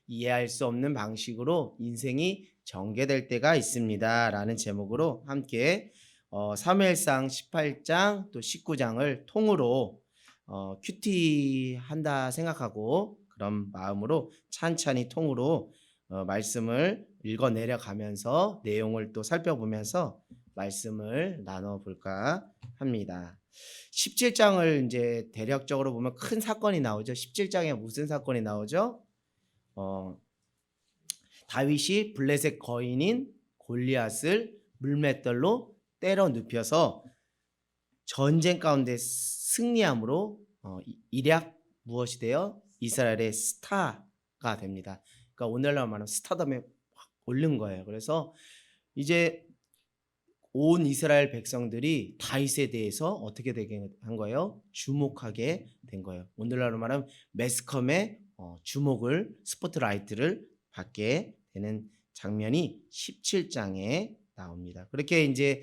이해할 수 없는 방식으로 인생이 전개될 때가 있습니다. 라는 제목으로 함께 사무엘상 18장 또 19장을 통으로 큐티한다 생각하고 그런 마음으로 찬찬히 통으로 말씀을 읽어 내려가면서 내용을 또 살펴보면서 말씀을 나눠볼까 합니다. 17장을 이제 대략적으로 보면 큰 사건이 나오죠. 17장에 무슨 사건이 나오죠? 다윗이 블레셋 거인인 골리앗을 물맷돌로 때려 눕혀서 전쟁 가운데 승리함으로 일약 무엇이 되어 이스라엘의 스타가 됩니다. 그러니까 오늘날 말하면 스타덤에 확 오른 거예요. 그래서 이제 온 이스라엘 백성들이 다윗에 대해서 어떻게 되게 한 거예요? 주목하게 된 거예요. 오늘날로 말하면 매스컴의 주목을 스포트라이트를 받게 되는 장면이 17장에 나옵니다. 그렇게 이제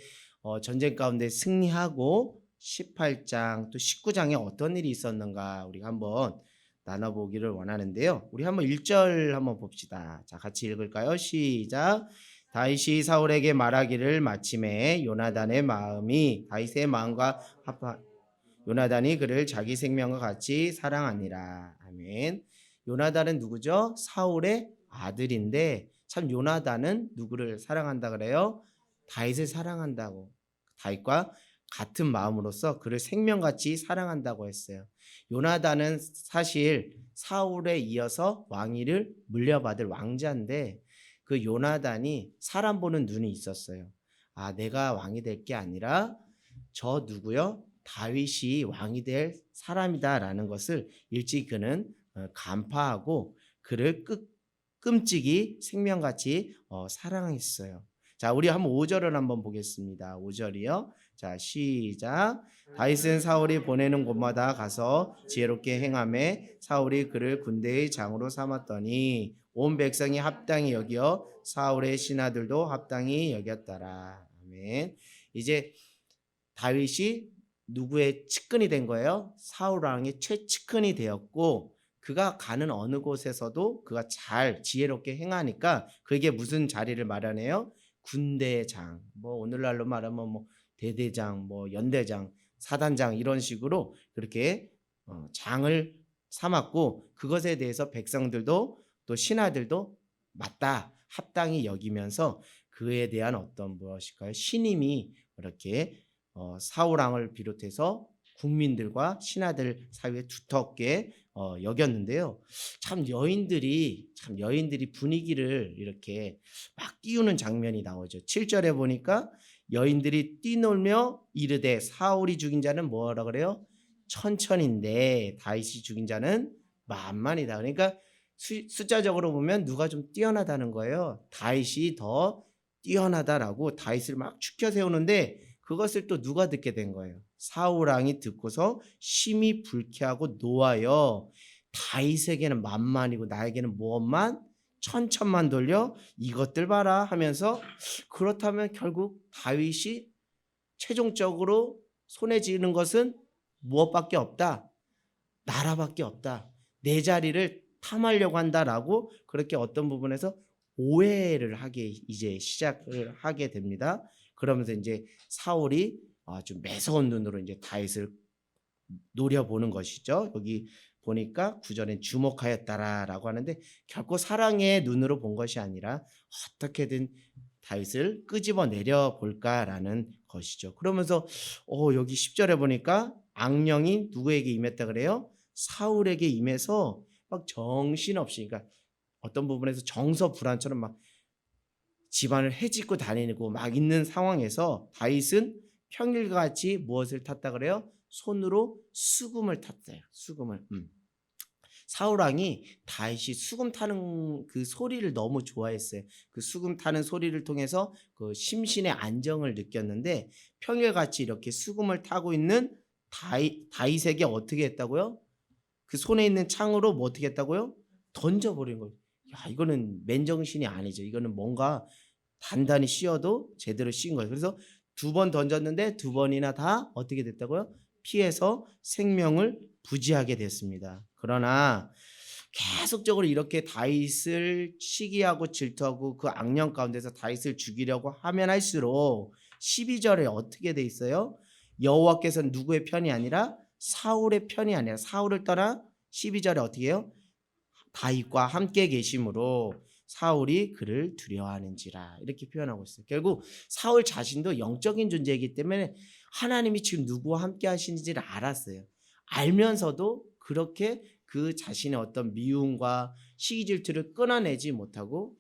전쟁 가운데 승리하고 18장 또 19장에 어떤 일이 있었는가 우리가 한번 나눠보기를 원하는데요. 우리 한번 1절 한번 봅시다. 자, 같이 읽을까요? 시작. 다윗이 사울에게 말하기를 마침에 요나단의 마음이 다윗의 마음과 합하 요나단이 그를 자기 생명과 같이 사랑하니라. 아멘. 요나단은 누구죠? 사울의 아들인데 참 요나단은 누구를 사랑한다 그래요? 다윗을 사랑한다고. 다윗과 같은 마음으로서 그를 생명같이 사랑한다고 했어요. 요나단은 사실 사울에 이어서 왕위를 물려받을 왕자인데 그 요나단이 사람 보는 눈이 있었어요. 아, 내가 왕이 될 게 아니라 저 누구요? 다윗이 왕이 될 사람이다라는 것을 일찍 그는 간파하고 그를 끔찍이 생명같이 사랑했어요. 자, 우리 한번 5절을 한번 보겠습니다. 5절이요. 자, 시작. 다윗은 사울이 보내는 곳마다 가서 지혜롭게 행하매 사울이 그를 군대의 장으로 삼았더니 온 백성이 합당히 여겨 사울의 신하들도 합당히 여겼더라. 아멘. 이제 다윗이 누구의 측근이 된 거예요? 사울 왕의 최측근이 되었고 그가 가는 어느 곳에서도 그가 잘 지혜롭게 행하니까 그게 무슨 자리를 마련해요? 군대장, 뭐 오늘날로 말하면 뭐 대대장, 뭐 연대장, 사단장 이런 식으로 그렇게 장을 삼았고 그것에 대해서 백성들도 또 신하들도 맞다 합당히 여기면서 그에 대한 어떤 무엇일까요? 신임이 이렇게 사울 왕을 비롯해서 국민들과 신하들 사이에 두텁게 여겼는데요. 참 여인들이 분위기를 이렇게 막 띄우는 장면이 나오죠. 7절에 보니까 여인들이 뛰놀며 이르되 사울이 죽인 자는 뭐라 그래요? 천천인데 다윗이 죽인 자는 만만이다. 그러니까 숫자적으로 보면 누가 좀 뛰어나다는 거예요. 다윗이 더 뛰어나다라고 다윗을 막 추켜 세우는데 그것을 또 누가 듣게 된 거예요? 사울 왕이 듣고서 심히 불쾌하고 노하여 다윗에게는 만만이고 나에게는 무엇만 천천만 돌려 이것들 봐라 하면서 그렇다면 결국 다윗이 최종적으로 손에 쥐는 것은 무엇밖에 없다. 나라밖에 없다. 내 자리를 탐하려고 한다라고 그렇게 어떤 부분에서 오해를 하게 이제 시작을 하게 됩니다. 그러면서 이제 사울이 아주 매서운 눈으로 이제 다윗을 노려보는 것이죠. 여기 보니까 구절엔 주목하였다라고 하는데 결코 사랑의 눈으로 본 것이 아니라 어떻게든 다윗을 끄집어 내려 볼까라는 것이죠. 그러면서 여기 10절에 보니까 악령이 누구에게 임했다 그래요? 사울에게 임해서 막 정신없이 그러니까 어떤 부분에서 정서불안처럼 막 집안을 헤집고 다니고 막 있는 상황에서 다윗은 평일과 같이 무엇을 탔다 그래요? 손으로 수금을 탔어요. 수금을. 사울 왕이 다윗이 수금 타는 그 소리를 너무 좋아했어요. 그 수금 타는 소리를 통해서 그 심신의 안정을 느꼈는데 평일같이 이렇게 수금을 타고 있는 다윗에게 어떻게 했다고요? 그 손에 있는 창으로 뭐 어떻게 했다고요? 던져버린 거예요. 야, 이거는 맨정신이 아니죠. 이거는 뭔가 단단히 씌어도 제대로 씌인 거예요. 그래서 2번 던졌는데 2번이나 다 어떻게 됐다고요? 피해서 생명을 부지하게 됐습니다. 그러나 계속적으로 이렇게 다윗을 시기하고 질투하고 그 악령 가운데서 다윗을 죽이려고 하면 할수록 12절에 어떻게 돼 있어요? 여호와께서는 누구의 편이 아니라 사울의 편이 아니라 사울을 떠나 12절에 어떻게 해요? 다윗과 함께 계심으로 사울이 그를 두려워하는지라 이렇게 표현하고 있어요. 결국 사울 자신도 영적인 존재이기 때문에 하나님이 지금 누구와 함께 하시는지를 알았어요. 알면서도 그렇게 그 자신의 어떤 미움과 시기 질투를 끊어내지 못하고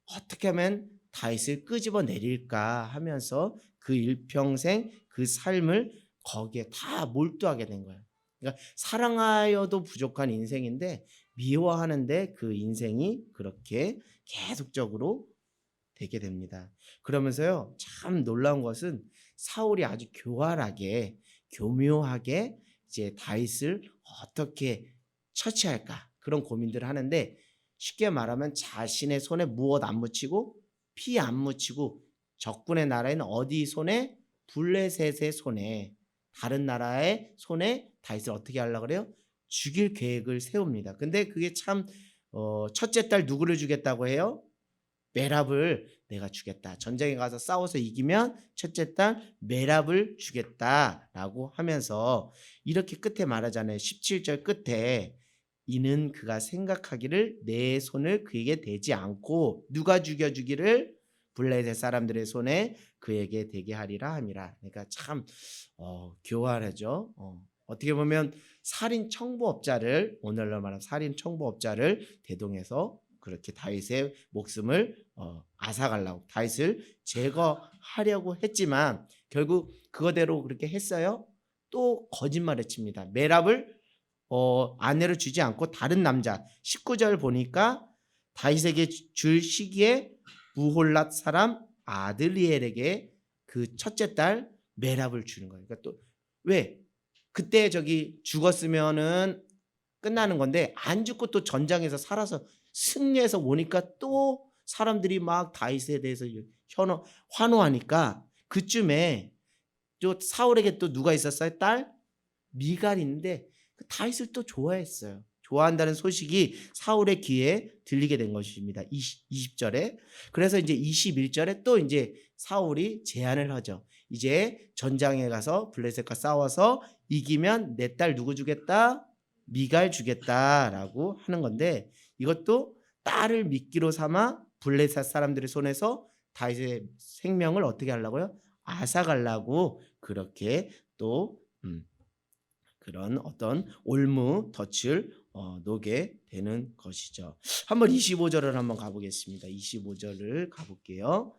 어떻게 하면 다윗을 끄집어 내릴까 하면서 그 일평생 그 삶을 거기에 다 몰두하게 된 거예요. 그러니까 사랑하여도 부족한 인생인데 미워하는데 그 인생이 그렇게 계속적으로 되게 됩니다. 그러면서요, 참 놀라운 것은 사울이 아주 교활하게, 교묘하게 이제 다윗을 어떻게 처치할까 그런 고민들을 하는데 쉽게 말하면 자신의 손에 무엇 안 묻히고 피 안 묻히고 적군의 나라에는 어디 손에 블레셋의 손에 다른 나라의 손에 다윗을 어떻게 하려고 그래요? 죽일 계획을 세웁니다. 근데 그게 참 첫째 딸 누구를 주겠다고 해요? 메랍을 내가 주겠다. 전쟁에 가서 싸워서 이기면 첫째 딸 메랍을 주겠다라고 하면서 이렇게 끝에 말하잖아요. 17절 끝에 이는 그가 생각하기를 내 손을 그에게 대지 않고 누가 죽여주기를 블레셋 사람들의 손에 그에게 되게 하리라 함이라. 그러니까 참 교활하죠. 어떻게 보면 살인 청부업자를 오늘날 말하면 살인 청부업자를 대동해서 그렇게 다윗의 목숨을 앗아가려고 다윗을 제거하려고 했지만 결국 그거대로 그렇게 했어요. 또 거짓말을 칩니다. 메랍을 아내를 주지 않고 다른 남자 19절 보니까 다윗에게 줄 시기에 무홀랏 사람 아들리엘에게 그 첫째 딸 메랍을 주는 거예요. 그러니까 또 왜 그때 저기 죽었으면은 끝나는 건데 안 죽고 또 전장에서 살아서 승리해서 오니까 또 사람들이 막 다윗에 대해서 환호하니까 그쯤에 또 사울에게 또 누가 있었어요? 딸 미갈이 있는데 다윗을 또 좋아했어요. 좋아한다는 소식이 사울의 귀에 들리게 된 것입니다. 20절에. 그래서 이제 21절에 또 이제 사울이 제안을 하죠. 이제 전장에 가서 블레셋과 싸워서 이기면 내 딸 누구 주겠다? 미갈 주겠다라고 하는 건데 이것도 딸을 미끼로 삼아 블레셋 사람들의 손에서 다윗의 생명을 어떻게 하려고요? 앗아가려고 그렇게 또 그런 어떤 올무 덫을 놓게 되는 것이죠. 한번 25절을 한번 가보겠습니다. 25절을 가볼게요.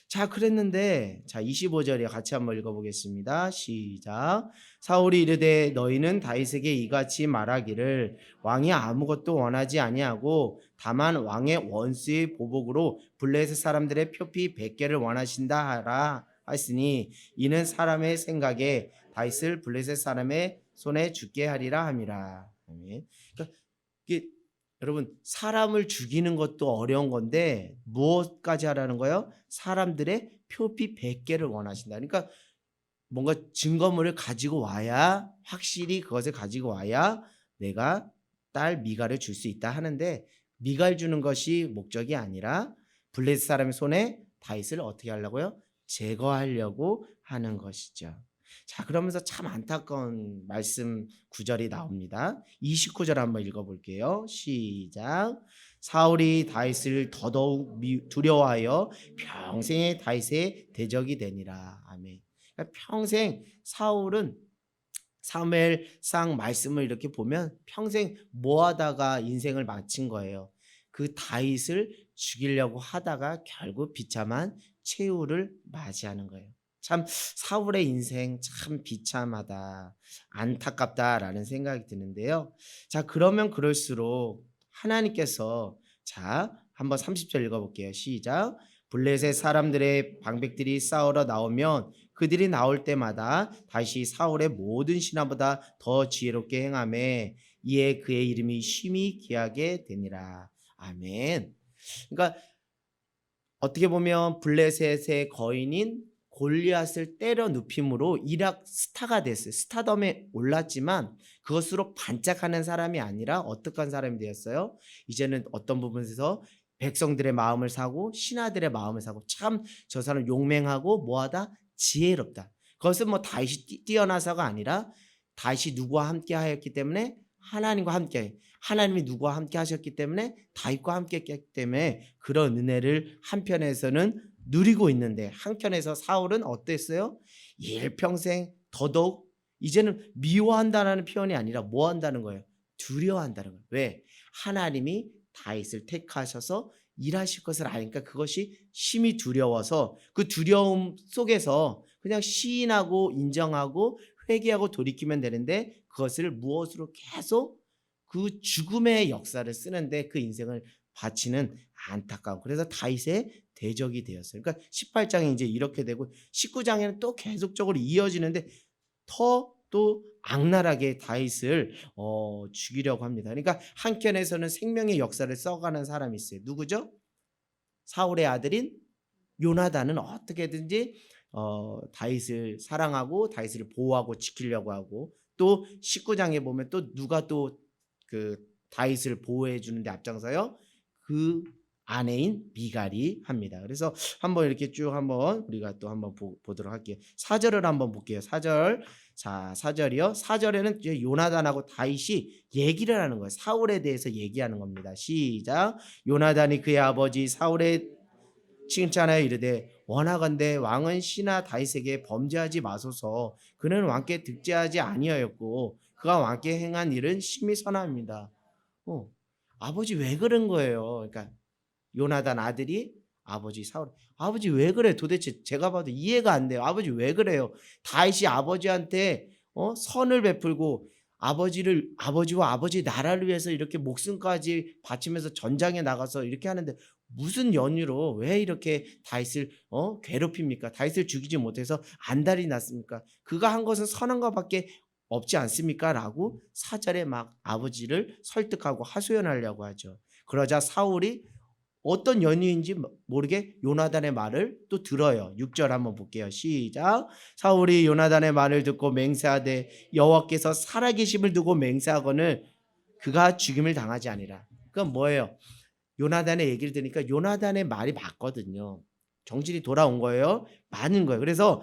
자, 그랬는데 자 25절에 같이 한번 읽어보겠습니다. 시작. 사울이 이르되 너희는 다윗에게 이같이 말하기를 왕이 아무것도 원하지 아니하고 다만 왕의 원수의 보복으로 블레셋 사람들의 표피 100개를 원하신다 하라 하시니 이는 사람의 생각에 다윗을 블레셋 사람의 손에 죽게 하리라 함이라. 아멘. 그러니까 이게 여러분 사람을 죽이는 것도 어려운 건데 무엇까지 하라는 거예요? 사람들의 표피 100개를 원하신다. 그러니까 뭔가 증거물을 가지고 와야 확실히 그것을 가지고 와야 내가 딸 미갈을 줄 수 있다 하는데 미갈 주는 것이 목적이 아니라 블레셋 사람의 손에 다윗을 어떻게 하려고요? 제거하려고 하는 것이죠. 자, 그러면서 참 안타까운 말씀 구절이 나옵니다. 29절 한번 읽어볼게요. 시작. 사울이 다윗을 더더욱 두려워하여 평생의 다윗의 대적이 되니라. 아멘. 그러니까 평생 사울은 사무엘상 말씀을 이렇게 보면 평생 뭐 하다가 인생을 마친 거예요. 그 다윗을 죽이려고 하다가 결국 비참한 최후를 맞이하는 거예요. 참 사울의 인생 참 비참하다, 안타깝다라는 생각이 드는데요. 자, 그러면 그럴수록 하나님께서 자, 한번 30절 읽어볼게요. 시작. 블레셋 사람들의 방백들이 싸우러 나오면 그들이 나올 때마다 다시 사울의 모든 신하보다 더 지혜롭게 행하매 이에 그의 이름이 심히 귀하게 되니라. 아멘. 그러니까 어떻게 보면 블레셋의 거인인 골리앗을 때려 눕힘으로 이락 스타가 됐어요. 스타덤에 올랐지만 그것으로 반짝하는 사람이 아니라 어떡한 사람이 되었어요? 이제는 어떤 부분에서 백성들의 마음을 사고 신하들의 마음을 사고 참 저 사람 용맹하고 뭐하다 지혜롭다. 그것은 뭐 다윗이 뛰어나서가 아니라 다윗이 누구와 함께 하였기 때문에 하나님과 함께 하나님이 누구와 함께 하셨기 때문에 다윗과 함께 했기 때문에 그런 은혜를 한편에서는 누리고 있는데 한편에서 사울은 어땠어요? 일평생 더더욱 이제는 미워한다는 표현이 아니라 뭐 한다는 거예요? 두려워한다는 거예요. 왜? 하나님이 다윗을 택하셔서 일하실 것을 아니까 그것이 심히 두려워서 그 두려움 속에서 그냥 시인하고 인정하고 회개하고 돌이키면 되는데 그것을 무엇으로 계속 그 죽음의 역사를 쓰는데 그 인생을 바치는 안타까움. 그래서 다윗의 대적이 되었어요. 그러니까 18장이 이제 이렇게 되고 19장에는 또 계속적으로 이어지는데 더 또 악랄하게 다윗을 죽이려고 합니다. 그러니까 한켠에서는 생명의 역사를 써가는 사람이 있어요. 누구죠? 사울의 아들인 요나단은 어떻게든지 다윗을 사랑하고 다윗을 보호하고 지키려고 하고 또 19장에 보면 또 누가 또 그 다윗을 보호해 주는데 앞장서요. 그 아내인 미갈이 합니다. 그래서 한번 이렇게 쭉 한번 우리가 또 한번 보도록 할게요. 4절을 한번 볼게요. 4절. 자, 4절이요. 4절에는 이제 요나단하고 다윗이 얘기를 하는 거예요. 사울에 대해서 얘기하는 겁니다. 시작. 요나단이 그의 아버지 사울의 칭찬하여 이르되 원하건대 왕은 시나 다윗에게 범죄하지 마소서. 그는 왕께 득죄하지 아니하였고 그가 왕께 행한 일은 심히 선합니다. 아버지 왜 그런 거예요? 그러니까 요나단 아들이 아버지 사울, 아버지 왜 그래? 도대체 제가 봐도 이해가 안 돼요. 아버지 왜 그래요? 다윗이 아버지한테 선을 베풀고 아버지와 아버지 나라를 위해서 이렇게 목숨까지 바치면서 전장에 나가서 이렇게 하는데 무슨 연유로 왜 이렇게 다윗을 괴롭힙니까? 다윗을 죽이지 못해서 안달이 났습니까? 그가 한 것은 선한 것밖에 없지 않습니까? 라고 4절에 막 아버지를 설득하고 하소연하려고 하죠. 그러자 사울이 어떤 연유인지 모르게 요나단의 말을 또 들어요. 6절 한번 볼게요. 시작. 사울이 요나단의 말을 듣고 맹세하되 여호와께서 살아계심을 두고 맹세하거늘 그가 죽임을 당하지 아니라. 그건 뭐예요? 요나단의 얘기를 들으니까 요나단의 말이 맞거든요. 정신이 돌아온 거예요. 맞는 거예요. 그래서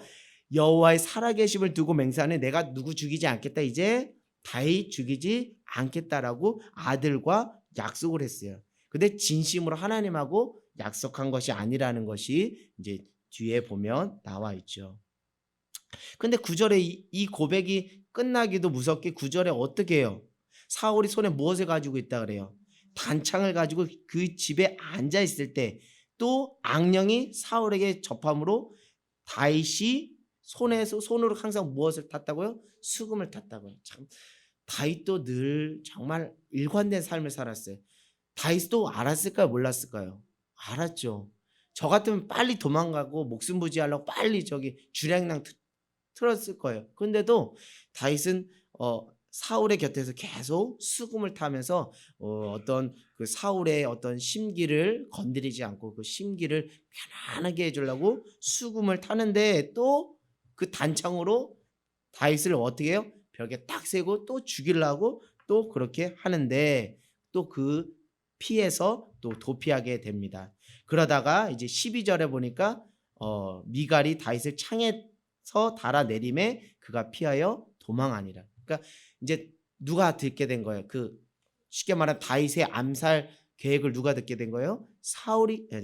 여호와의 살아계심을 두고 맹세하는 내가 누구 죽이지 않겠다. 이제 다윗 죽이지 않겠다라고 아들과 약속을 했어요. 근데 진심으로 하나님하고 약속한 것이 아니라는 것이 이제 뒤에 보면 나와 있죠. 근데 9절에 이 고백이 끝나기도 무섭게 9절에 어떻게 해요? 사울이 손에 무엇을 가지고 있다 그래요? 단창을 가지고 그 집에 앉아 있을 때 또 악령이 사울에게 접함으로 다윗이 손으로 항상 무엇을 탔다고요? 수금을 탔다고요. 참 다윗도 늘 정말 일관된 삶을 살았어요. 다윗도 알았을까요? 몰랐을까요? 알았죠. 저 같으면 빨리 도망가고 목숨 부지하려고 빨리 저기 주량랑 틀었을 거예요. 근데도 다윗은 사울의 곁에서 계속 수금을 타면서 어떤 그 사울의 어떤 심기를 건드리지 않고 그 심기를 편안하게 해주려고 수금을 타는데 또 그 단창으로 다윗을 어떻게 해요? 벽에 딱 세고 또 죽이려고 또 그렇게 하는데 또 그 피해서 또 도피하게 됩니다. 그러다가 이제 12절에 보니까 미갈이 다윗을 창에서 달아내림에 그가 피하여 도망하니라. 그러니까 이제 누가 듣게 된 거예요? 그 쉽게 말하면 다윗의 암살 계획을 누가 듣게 된 거예요?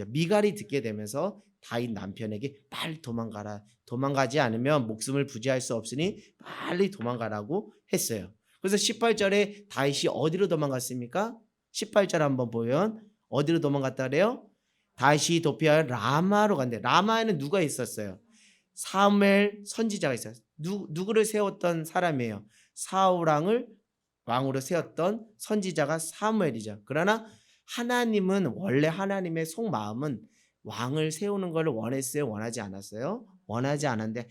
미갈이 듣게 되면서 다윗 남편에게 빨리 도망가라. 도망가지 않으면 목숨을 부지할 수 없으니 빨리 도망가라고 했어요. 그래서 18절에 다윗이 어디로 도망갔습니까? 18절 한번 보면 어디로 도망갔다 그래요? 다윗이 도피하여 라마로 간대. 라마에는 누가 있었어요? 사무엘 선지자가 있어요. 누구를 세웠던 사람이에요? 사울 왕으로 세웠던 선지자가 사무엘이죠. 그러나 하나님은 원래 하나님의 속마음은 왕을 세우는 걸 원했어요? 원하지 않았어요? 원하지 않았는데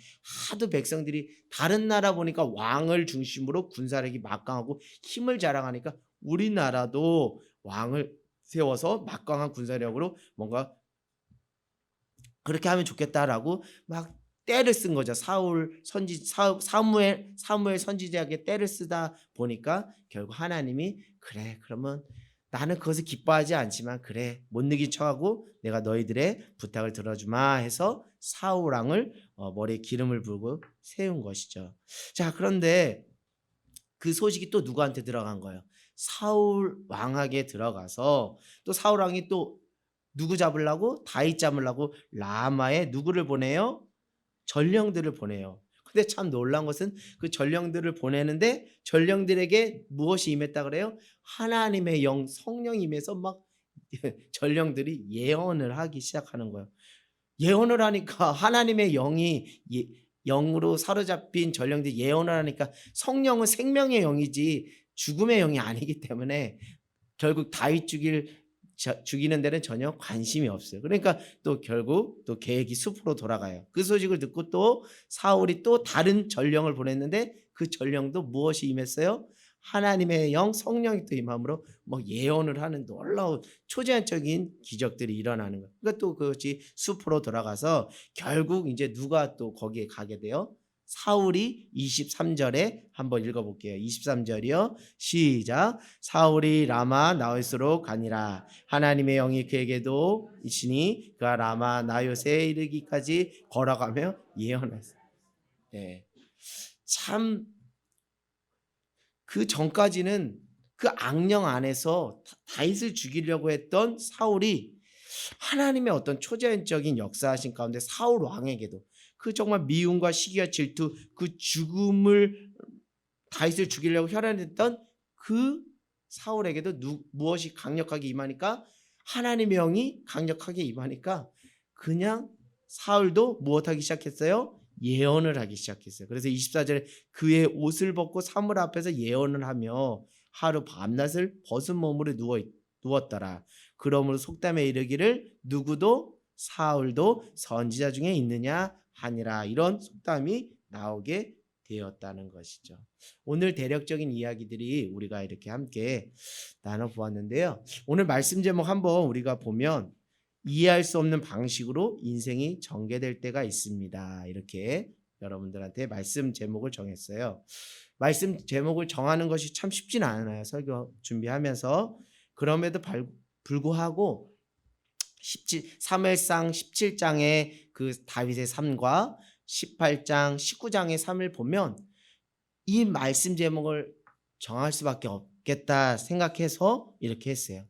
하도 백성들이 다른 나라 보니까 왕을 중심으로 군사력이 막강하고 힘을 자랑하니까 우리나라도 왕을 세워서 막강한 군사력으로 뭔가 그렇게 하면 좋겠다라고 막 때를 쓴 거죠. 사무엘 선지자에게 때를 쓰다 보니까 결국 하나님이 그래 그러면 나는 그것을 기뻐하지 않지만 그래 못 이긴 척하고 내가 너희들의 부탁을 들어주마 해서 사울 왕을 머리에 기름을 부고 세운 것이죠. 자, 그런데 그 소식이 또 누구한테 들어간 거예요? 사울 왕에게 들어가서 또 사울 왕이 또 누구 잡으려고? 다윗 잡으려고 라마에 누구를 보내요? 전령들을 보내요. 근데 참 놀라운 것은 그 전령들을 보내는데 전령들에게 무엇이 임했다 그래요? 하나님의 영, 성령이 임해서 막 전령들이 예언을 하기 시작하는 거예요. 예언을 하니까 하나님의 영이 영으로 사로잡힌 전령들이 예언을 하니까 성령은 생명의 영이지 죽음의 영이 아니기 때문에 결국 다윗 죽이는 데는 전혀 관심이 없어요. 그러니까 또 결국 또 계획이 숲으로 돌아가요. 그 소식을 듣고 또 사울이 또 다른 전령을 보냈는데 그 전령도 무엇이 임했어요? 하나님의 영, 성령이 또 임함으로 뭐 예언을 하는 놀라운 초자연적인 기적들이 일어나는 거예요. 그러니까 또 그것이 숲으로 돌아가서 결국 이제 누가 또 거기에 가게 돼요? 사울이 23절에 한번 읽어볼게요. 23절이요. 시작. 사울이 라마 나요스로 가니라. 하나님의 영이 그에게도 있으니 그가 라마 나요스에 이르기까지 걸어가며 예언했어요. 네. 참 그 전까지는 그 악령 안에서 다윗을 죽이려고 했던 사울이 하나님의 어떤 초자연적인 역사하신 가운데 사울 왕에게도 그 정말 미움과 시기와 질투 그 죽음을 다윗을 죽이려고 혈안했던 그 사울에게도 무엇이 강력하게 임하니까 하나님의 영이 강력하게 임하니까 그냥 사울도 무엇하기 시작했어요? 예언을 하기 시작했어요. 그래서 24절에 그의 옷을 벗고 사물 앞에서 예언을 하며 하루 밤낮을 벗은 몸으로 누웠더라. 그러므로 속담에 이르기를 누구도 사울도 선지자 중에 있느냐 하니라. 이런 속담이 나오게 되었다는 것이죠. 오늘 대략적인 이야기들이 우리가 이렇게 함께 나눠보았는데요. 오늘 말씀 제목 한번 우리가 보면 이해할 수 없는 방식으로 인생이 전개될 때가 있습니다. 이렇게 여러분들한테 말씀 제목을 정했어요. 말씀 제목을 정하는 것이 참 쉽진 않아요. 설교 준비하면서. 그럼에도 불구하고 사무엘상 17장의 그 다윗의 삶과 18장, 19장의 삶을 보면 이 말씀 제목을 정할 수밖에 없겠다 생각해서 이렇게 했어요.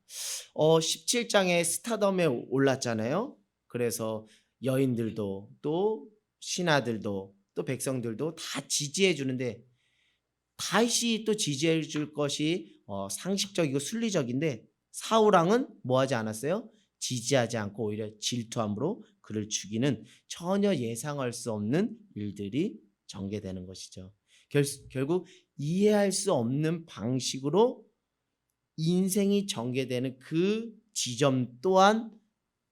17장에 스타덤에 올랐잖아요. 그래서 여인들도 또 신하들도 또 백성들도 다 지지해 주는데 다윗이 또 지지해 줄 것이 상식적이고 순리적인데 사울왕은 뭐 하지 않았어요? 지지하지 않고 오히려 질투함으로 그를 죽이는 전혀 예상할 수 없는 일들이 전개되는 것이죠. 결국 이해할 수 없는 방식으로 인생이 전개되는 그 지점 또한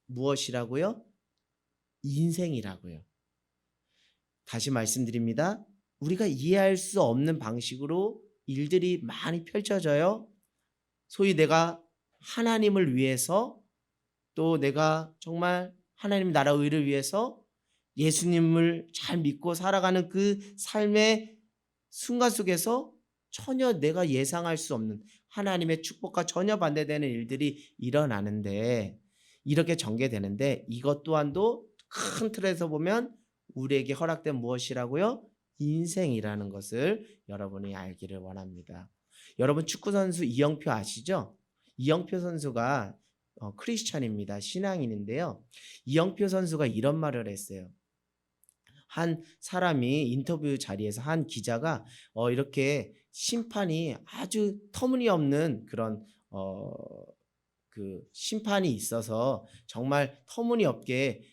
무엇이라고요? 인생이라고요. 다시 말씀드립니다. 우리가 이해할 수 없는 방식으로 일들이 많이 펼쳐져요. 소위 내가 하나님을 위해서 또 내가 정말 하나님 나라 의를 위해서 예수님을 잘 믿고 살아가는 그 삶의 순간 속에서 전혀 내가 예상할 수 없는 하나님의 축복과 전혀 반대되는 일들이 일어나는데 이렇게 전개되는데 이것 또한도 큰 틀에서 보면 우리에게 허락된 무엇이라고요? 인생이라는 것을 여러분이 알기를 원합니다. 여러분 축구 선수 이영표 아시죠? 이영표 선수가 크리스찬입니다. 신앙인인데요. 이영표 선수가 이런 말을 했어요. 한 사람이 인터뷰 자리에서 한 기자가 이렇게 심판이 아주 터무니없는 그런 그 심판이 있어서 정말 터무니없게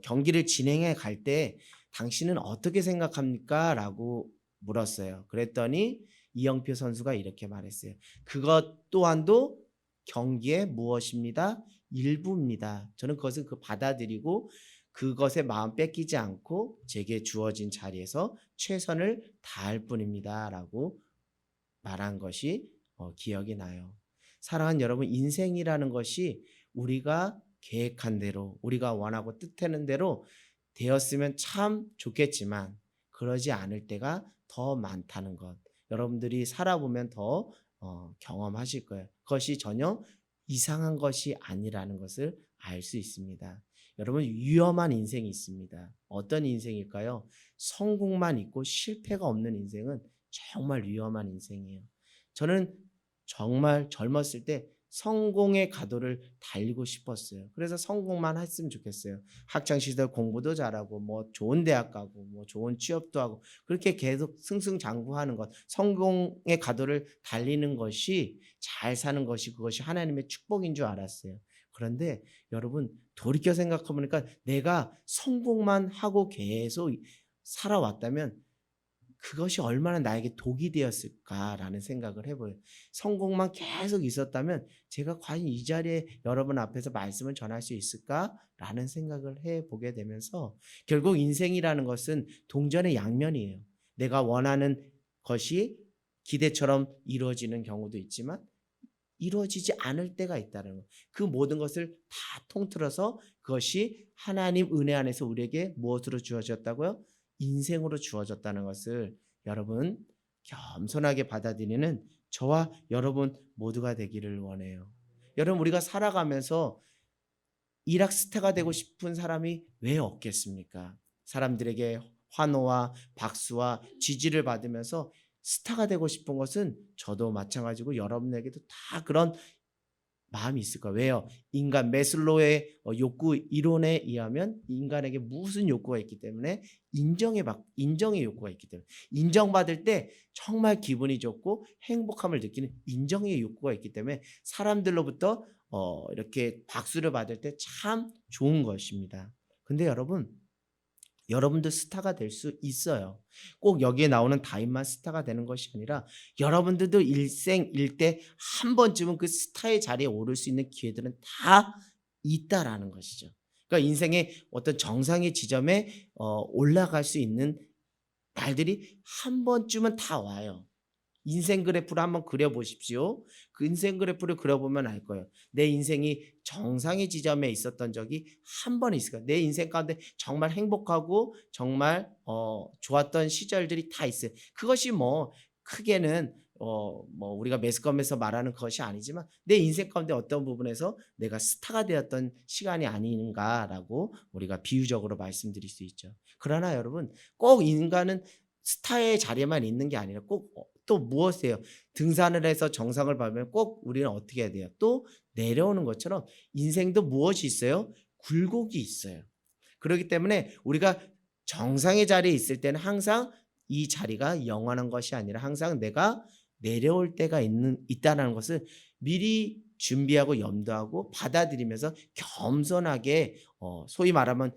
경기를 진행해 갈 때 당신은 어떻게 생각합니까? 라고 물었어요. 그랬더니 이영표 선수가 이렇게 말했어요. 그것 또한도 경기의 무엇입니다? 일부입니다. 저는 그것을 받아들이고 그것에 마음 뺏기지 않고 제게 주어진 자리에서 최선을 다할 뿐입니다. 라고 말한 것이 기억이 나요. 사랑하는 여러분, 인생이라는 것이 우리가 계획한 대로 우리가 원하고 뜻하는 대로 되었으면 참 좋겠지만 그러지 않을 때가 더 많다는 것. 여러분들이 살아보면 더 경험하실 거예요. 그것이 전혀 이상한 것이 아니라는 것을 알 수 있습니다. 여러분 위험한 인생이 있습니다. 어떤 인생일까요? 성공만 있고 실패가 없는 인생은 정말 위험한 인생이에요. 저는 정말 젊었을 때 성공의 가도를 달리고 싶었어요. 그래서 성공만 했으면 좋겠어요. 학창 시절 공부도 잘하고 뭐 좋은 대학 가고 뭐 좋은 취업도 하고 그렇게 계속 승승장구하는 것, 성공의 가도를 달리는 것이 잘 사는 것이 그것이 하나님의 축복인 줄 알았어요. 그런데 여러분 돌이켜 생각해 보니까 내가 성공만 하고 계속 살아왔다면 그것이 얼마나 나에게 독이 되었을까라는 생각을 해봐요. 성공만 계속 있었다면 제가 과연 이 자리에 여러분 앞에서 말씀을 전할 수 있을까라는 생각을 해보게 되면서 결국 인생이라는 것은 동전의 양면이에요. 내가 원하는 것이 기대처럼 이루어지는 경우도 있지만 이루어지지 않을 때가 있다는 것. 그 모든 것을 다 통틀어서 그것이 하나님 은혜 안에서 우리에게 무엇으로 주어졌다고요? 인생으로 주어졌다는 것을 여러분 겸손하게 받아들이는 저와 여러분 모두가 되기를 원해요. 여러분 우리가 살아가면서 일학스타가 되고 싶은 사람이 왜 없겠습니까? 사람들에게 환호와 박수와 지지를 받으면서 스타가 되고 싶은 것은 저도 마찬가지고 여러분에게도 다 그런 마음이 있을 거예요. 왜요? 인간 메슬로의 욕구 이론에 의하면 인간에게 무슨 욕구가 있기 때문에 인정의 욕구가 있기 때문에 인정받을 때 정말 기분이 좋고 행복함을 느끼는 인정의 욕구가 있기 때문에 사람들로부터 이렇게 박수를 받을 때 참 좋은 것입니다. 근데 여러분도 스타가 될 수 있어요. 꼭 여기에 나오는 다윗만 스타가 되는 것이 아니라 여러분들도 일생일대 한 번쯤은 그 스타의 자리에 오를 수 있는 기회들은 다 있다라는 것이죠. 그러니까 인생의 어떤 정상의 지점에 올라갈 수 있는 날들이 한 번쯤은 다 와요. 인생 그래프를 한번 그려보십시오. 그 인생 그래프를 그려보면 알 거예요. 내 인생이 정상의 지점에 있었던 적이 한 번 있을 거예요. 내 인생 가운데 정말 행복하고 정말 좋았던 시절들이 다 있어요. 그것이 뭐 크게는 뭐 우리가 매스컴에서 말하는 것이 아니지만 내 인생 가운데 어떤 부분에서 내가 스타가 되었던 시간이 아닌가라고 우리가 비유적으로 말씀드릴 수 있죠. 그러나 여러분 꼭 인간은 스타의 자리에만 있는 게 아니라 꼭 또 무엇이에요? 등산을 해서 정상을 밟으면 꼭 우리는 어떻게 해야 돼요? 또 내려오는 것처럼 인생도 무엇이 있어요? 굴곡이 있어요. 그렇기 때문에 우리가 정상의 자리에 있을 때는 항상 이 자리가 영원한 것이 아니라 항상 내가 내려올 때가 있다는 것을 미리 준비하고 염두하고 받아들이면서 겸손하게 소위 말하면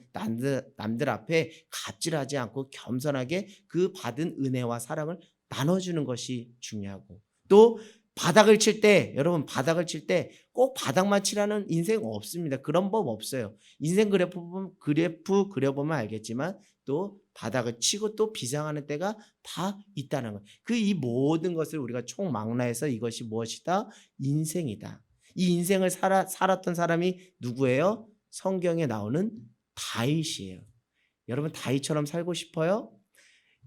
남들 앞에 갑질하지 않고 겸손하게 그 받은 은혜와 사랑을 나눠주는 것이 중요하고 또 바닥을 칠 때 여러분 바닥을 칠 때 꼭 바닥만 치라는 인생 없습니다. 그런 법 없어요. 인생 그래프 그려보면 알겠지만 또 바닥을 치고 또 비상하는 때가 다 있다는 거예요. 그 이 모든 것을 우리가 총망라해서 이것이 무엇이다? 인생이다. 이 인생을 살았던 사람이 누구예요? 성경에 나오는 다윗이에요. 여러분 다윗처럼 살고 싶어요?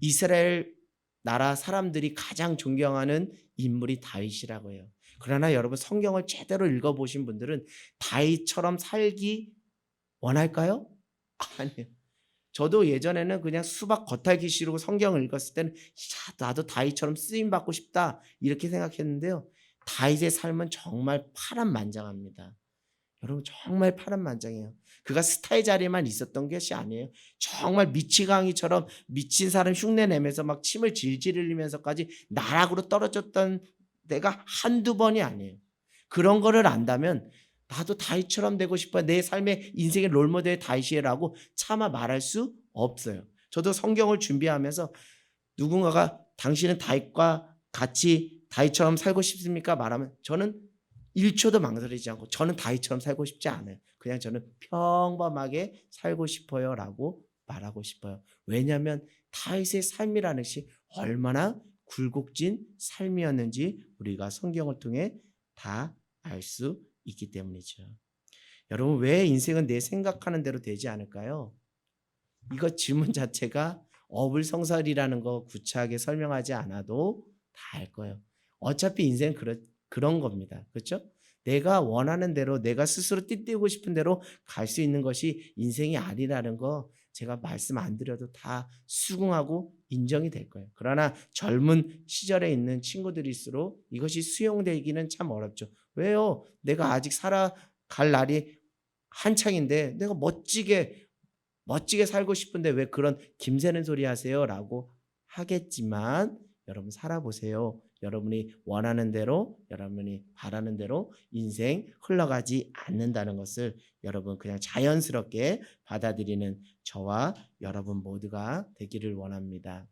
이스라엘 나라 사람들이 가장 존경하는 인물이 다윗이라고 해요. 그러나 여러분 성경을 제대로 읽어보신 분들은 다윗처럼 살기 원할까요? 아니요. 저도 예전에는 그냥 수박 겉핥기 싫고 성경을 읽었을 때는 나도 다윗처럼 쓰임받고 싶다 이렇게 생각했는데요. 다윗의 삶은 정말 파란만장합니다. 여러분 정말 파란만장해요. 그가 스타의 자리에만 있었던 것이 아니에요. 정말 미치광이처럼 미친 사람 흉내내면서 막 침을 질질 흘리면서까지 나락으로 떨어졌던 때가 한두 번이 아니에요. 그런 거를 안다면 나도 다윗처럼 되고 싶어. 내 삶의 인생의 롤모델 다윗이라고 차마 말할 수 없어요. 저도 성경을 준비하면서 누군가가 당신은 다윗과 같이 다윗처럼 살고 싶습니까? 말하면 저는 1초도 망설이지 않고 저는 다윗처럼 살고 싶지 않아요. 그냥 저는 평범하게 살고 싶어요라고 말하고 싶어요. 왜냐하면 다윗의 삶이라는 것이 얼마나 굴곡진 삶이었는지 우리가 성경을 통해 다 알 수 있기 때문이죠. 여러분 왜 인생은 내 생각하는 대로 되지 않을까요? 이거 질문 자체가 어불성설이라는 거 구차하게 설명하지 않아도 다 알 거예요. 어차피 인생 그런 겁니다. 그렇죠? 내가 원하는 대로 내가 스스로 띠띠고 싶은 대로 갈 수 있는 것이 인생이 아니라는 거 제가 말씀 안 드려도 다 수긍하고 인정이 될 거예요. 그러나 젊은 시절에 있는 친구들일수록 이것이 수용되기는 참 어렵죠. 왜요? 내가 아직 살아갈 날이 한창인데 내가 멋지게 살고 싶은데 왜 그런 김새는 소리 하세요? 라고 하겠지만 여러분 살아보세요. 여러분이 원하는 대로 여러분이 바라는 대로 인생 흘러가지 않는다는 것을 여러분 그냥 자연스럽게 받아들이는 저와 여러분 모두가 되기를 원합니다.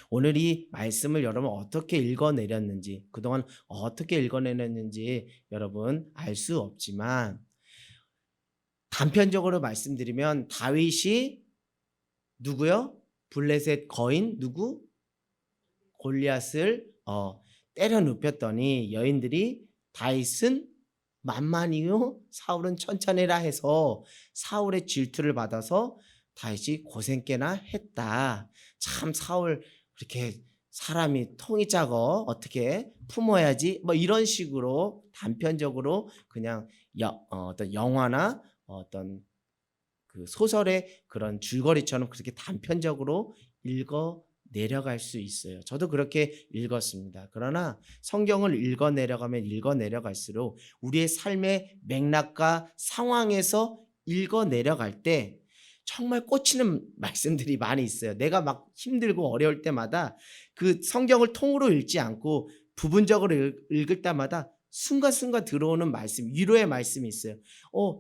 오늘 이 말씀을 여러분 어떻게 읽어내렸는지 그동안 어떻게 읽어내렸는지 여러분 알 수 없지만 단편적으로 말씀드리면 다윗이 누구요? 블레셋 거인 누구? 골리앗을 때려 눕혔더니 여인들이 다윗은 만만이요 사울은 천천히라 해서 사울의 질투를 받아서 다윗이 고생 꽤나 했다. 참 사울 그렇게 사람이 통이 작어 어떻게 품어야지 뭐 이런 식으로 단편적으로 그냥 어떤 영화나 어떤 그 소설의 그런 줄거리처럼 그렇게 단편적으로 읽어 내려갈 수 있어요. 저도 그렇게 읽었습니다. 그러나 성경을 읽어 내려갈수록 우리의 삶의 맥락과 상황에서 읽어 내려갈 때 정말 꽂히는 말씀들이 많이 있어요. 내가 막 힘들고 어려울 때마다 그 성경을 통으로 읽지 않고 부분적으로 읽을 때마다 순간순간 들어오는 말씀, 위로의 말씀이 있어요.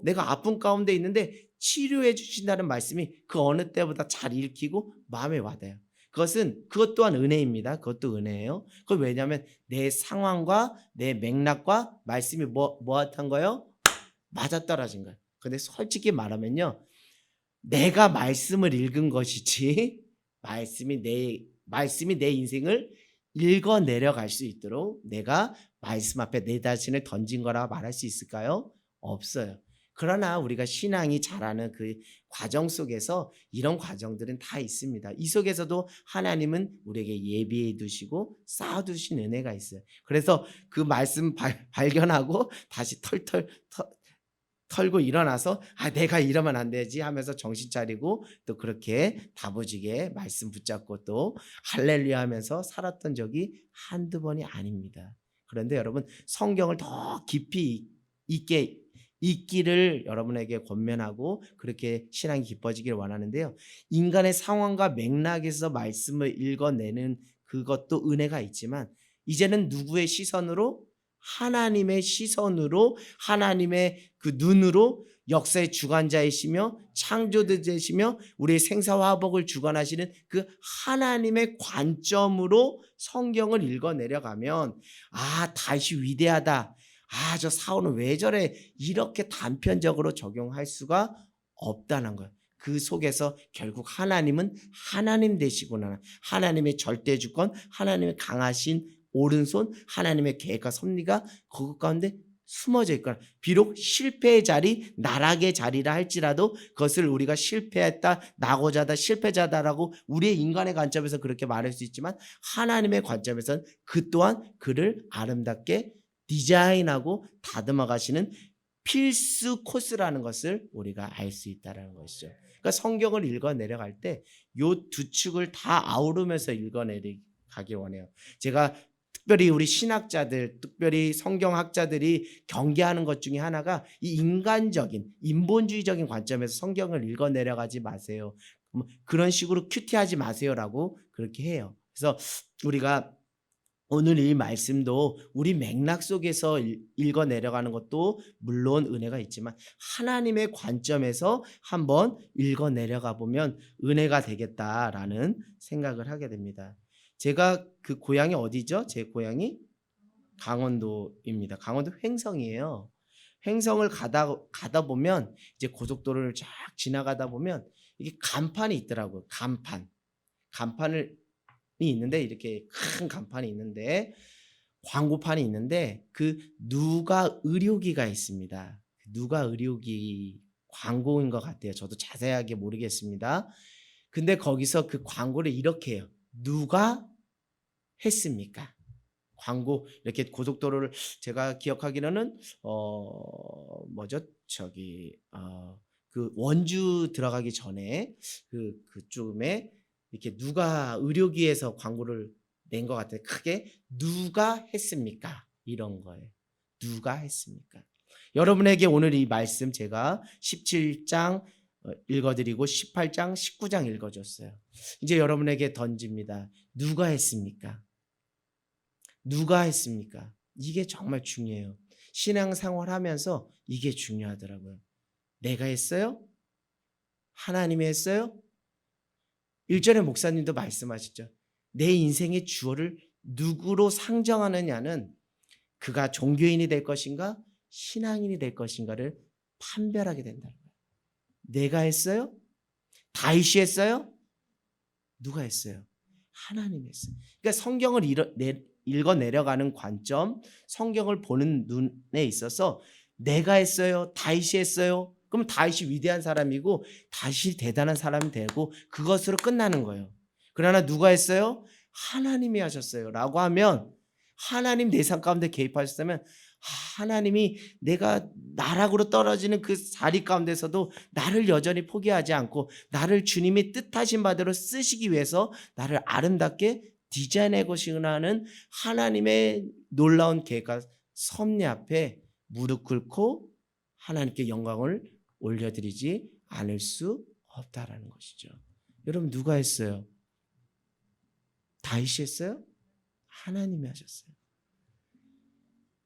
내가 아픔 가운데 있는데 치료해 주신다는 말씀이 그 어느 때보다 잘 읽히고 마음에 와닿아요. 그것 또한 은혜입니다. 그것도 은혜예요. 그건 왜냐하면 내 상황과 내 맥락과 말씀이 뭐한 거예요? 맞아떨어진 거예요. 근데 솔직히 말하면요. 내가 말씀을 읽은 것이지 말씀이 내 인생을 읽어 내려갈 수 있도록 내가 말씀 앞에 내 자신을 던진 거라 말할 수 있을까요? 없어요. 그러나 우리가 신앙이 자라는 그 과정 속에서 이런 과정들은 다 있습니다. 이 속에서도 하나님은 우리에게 예비해 두시고 쌓아 두신 은혜가 있어요. 그래서 그 말씀 발견하고 다시 털고 일어나서 내가 이러면 안 되지 하면서 정신 차리고 또 그렇게 다부지게 말씀 붙잡고 또 할렐루야 하면서 살았던 적이 한두 번이 아닙니다. 그런데 여러분 성경을 더 깊이 있게 읽기를 여러분에게 권면하고 그렇게 신앙이 깊어지길 원하는데요. 인간의 상황과 맥락에서 말씀을 읽어내는 그것도 은혜가 있지만 이제는 누구의 시선으로? 하나님의 시선으로 하나님의 그 눈으로 역사의 주관자이시며 창조자이시며 우리의 생사화복을 주관하시는 그 하나님의 관점으로 성경을 읽어 내려가면 다윗이 위대하다. 저 사울은 왜 저래? 이렇게 단편적으로 적용할 수가 없다는 거예요. 그 속에서 결국 하나님은 하나님 되시구나. 하나님의 절대 주권, 하나님의 강하신 오른손, 하나님의 계획과 섭리가 그것 가운데 숨어져 있거나 비록 실패의 자리, 나락의 자리라 할지라도 그것을 우리가 실패했다, 낙오자다, 실패자다라고 우리의 인간의 관점에서 그렇게 말할 수 있지만 하나님의 관점에서는 그 또한 그를 아름답게 디자인하고 다듬어 가시는 필수 코스라는 것을 우리가 알 수 있다는 것이죠. 그러니까 성경을 읽어 내려갈 때 요 두 축을 다 아우르면서 읽어 내려가기 원해요. 제가 특별히 우리 신학자들, 특별히 성경학자들이 경계하는 것 중에 하나가 이 인간적인, 인본주의적인 관점에서 성경을 읽어 내려가지 마세요. 그런 식으로 큐티하지 마세요라고 그렇게 해요. 그래서 우리가 오늘 이 말씀도 우리 맥락 속에서 읽어 내려가는 것도 물론 은혜가 있지만 하나님의 관점에서 한번 읽어 내려가 보면 은혜가 되겠다라는 생각을 하게 됩니다. 제가 그 고향이 어디죠? 제 고향이 강원도입니다. 강원도 횡성이에요. 횡성을 가다 보면 이제 고속도로를 쫙 지나가다 보면 이게 간판이 있더라고요. 간판이 있는데 이렇게 큰 간판이 있는데 광고판이 있는데 그 누가 의료기가 있습니다. 누가 의료기 광고인 것 같아요. 저도 자세하게 모르겠습니다. 근데 거기서 그 광고를 이렇게 해요. 누가 했습니까? 광고 이렇게 고속도로를 제가 기억하기로는 뭐죠? 그 원주 들어가기 전에 그쯤에 이렇게 누가 의료기에서 광고를 낸 것 같아요. 크게 누가 했습니까? 이런 거예요. 누가 했습니까? 여러분에게 오늘 이 말씀 제가 17장 읽어드리고 18장, 19장 읽어줬어요. 이제 여러분에게 던집니다. 누가 했습니까? 누가 했습니까? 이게 정말 중요해요. 신앙생활 하면서 이게 중요하더라고요. 내가 했어요? 하나님이 했어요? 일전에 목사님도 말씀하셨죠. 내 인생의 주어를 누구로 상정하느냐는 그가 종교인이 될 것인가 신앙인이 될 것인가를 판별하게 된다는 거예요. 내가 했어요? 다윗이 했어요? 누가 했어요? 하나님이 했어요. 그러니까 성경을 읽어 내려가는 관점, 성경을 보는 눈에 있어서 내가 했어요? 다윗이 했어요? 그럼 다윗이 위대한 사람이고 다윗이 대단한 사람이 되고 그것으로 끝나는 거예요. 그러나 누가 했어요? 하나님이 하셨어요. 라고 하면 하나님 내 삶 가운데 개입하셨다면 하나님이 내가 나락으로 떨어지는 그 자리 가운데서도 나를 여전히 포기하지 않고 나를 주님의 뜻하신 바대로 쓰시기 위해서 나를 아름답게 디자인해 보시는 하나님의 놀라운 계획과 섭리 앞에 무릎 꿇고 하나님께 영광을 올려드리지 않을 수 없다라는 것이죠. 여러분 누가 했어요? 다윗이 했어요? 하나님이 하셨어요.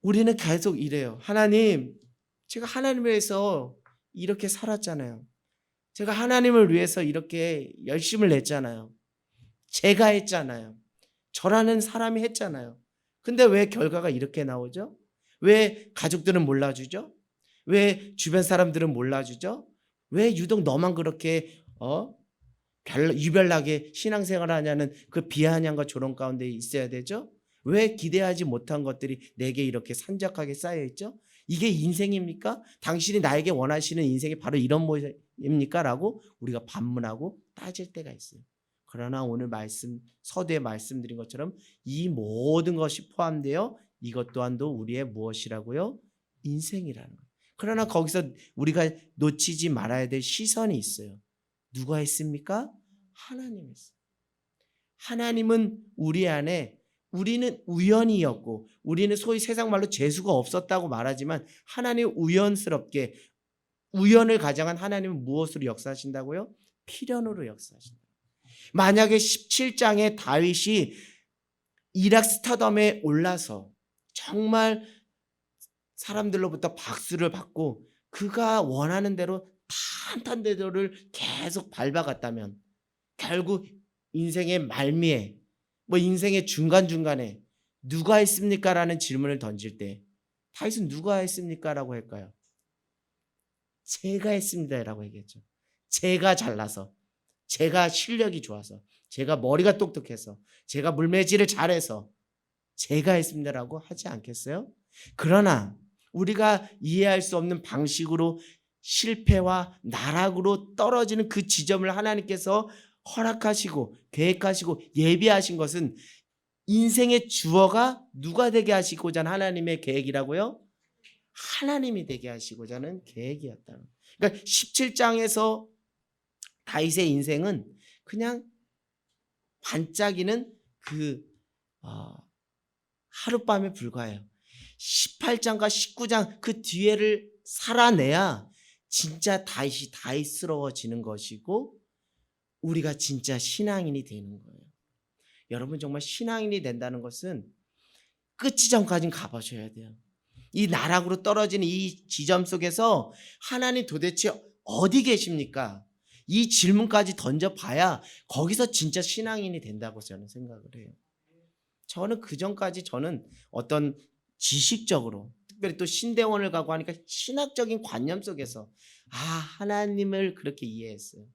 우리는 계속 이래요. 하나님, 제가 하나님을 위해서 이렇게 살았잖아요. 제가 하나님을 위해서 이렇게 열심을 냈잖아요. 제가 했잖아요. 저라는 사람이 했잖아요. 근데 왜 결과가 이렇게 나오죠? 왜 가족들은 몰라주죠? 왜 주변 사람들은 몰라주죠? 왜 유독 너만 그렇게 유별나게 신앙생활을 하냐는 그 비아냥과 조롱 가운데 있어야 되죠? 왜 기대하지 못한 것들이 내게 이렇게 산적하게 쌓여있죠? 이게 인생입니까? 당신이 나에게 원하시는 인생이 바로 이런 모습입니까? 라고 우리가 반문하고 따질 때가 있어요. 그러나 오늘 서두에 말씀드린 것처럼 이 모든 것이 포함되어 이것 또한도 우리의 무엇이라고요? 인생이라는 거예요. 그러나 거기서 우리가 놓치지 말아야 될 시선이 있어요. 누가 했습니까? 하나님이 했어요. 하나님은 우리 안에 우리는 우연이었고 우리는 소위 세상 말로 재수가 없었다고 말하지만 하나님 우연스럽게 우연을 가장한 하나님은 무엇으로 역사하신다고요? 필연으로 역사하신다. 만약에 17장에 다윗이 이락 스타덤에 올라서 정말 사람들로부터 박수를 받고 그가 원하는 대로 탄탄대로를 계속 밟아갔다면 결국 인생의 말미에 인생의 중간중간에 누가 했습니까? 라는 질문을 던질 때 다윗은 누가 했습니까? 라고 할까요? 제가 했습니다 라고 얘기했죠. 제가 잘나서 제가 실력이 좋아서 제가 머리가 똑똑해서 제가 물매질을 잘해서 제가 했습니다라고 하지 않겠어요? 그러나 우리가 이해할 수 없는 방식으로 실패와 나락으로 떨어지는 그 지점을 하나님께서 허락하시고 계획하시고 예비하신 것은 인생의 주어가 누가 되게 하시고자 하는 하나님의 계획이라고요? 하나님이 되게 하시고자 하는 계획이었다. 그러니까 17장에서 다윗의 인생은 그냥 반짝이는 하룻밤에 불과해요. 18장과 19장 그 뒤에를 살아내야 진짜 다윗이 다윗스러워지는 것이고 우리가 진짜 신앙인이 되는 거예요. 여러분 정말 신앙인이 된다는 것은 끝 지점까지는 가보셔야 돼요. 이 나락으로 떨어지는 이 지점 속에서 하나님 도대체 어디 계십니까? 이 질문까지 던져봐야 거기서 진짜 신앙인이 된다고 저는 생각을 해요. 저는 그 전까지 저는 어떤 지식적으로 특별히 또 신대원을 가고 하니까 신학적인 관념 속에서 하나님을 그렇게 이해했어요.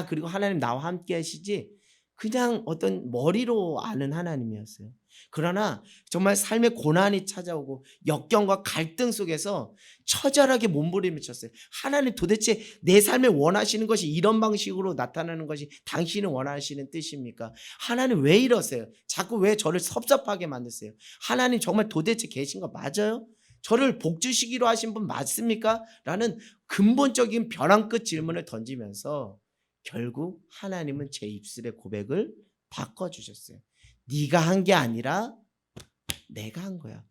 그리고 하나님 나와 함께 하시지 그냥 어떤 머리로 아는 하나님이었어요. 그러나 정말 삶의 고난이 찾아오고 역경과 갈등 속에서 처절하게 몸부림을 쳤어요. 하나님, 도대체 내 삶에 원하시는 것이 이런 방식으로 나타나는 것이 당신이 원하시는 뜻입니까? 하나님, 왜 이러세요? 자꾸 왜 저를 섭섭하게 만드세요? 하나님, 정말 도대체 계신 거 맞아요? 저를 복 주시기로 하신 분 맞습니까? 라는 근본적인 벼랑 끝 질문을 던지면서 결국 하나님은 제 입술의 고백을 바꿔주셨어요. 네가 한 게 아니라 내가 한 거야.